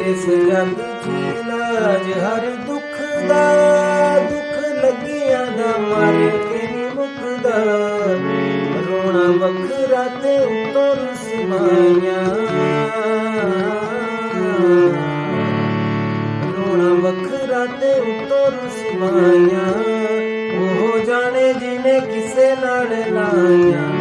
इस जग च इलाज हर दुख दा, दुख लगिया दा मर के नी मुकदा। रोना वखरा ते उत्तों रुसवाइयां, रोना वखरा ते उत्तों रुसवाइयां। ओह जाने जिने किसे नाल लाइयां।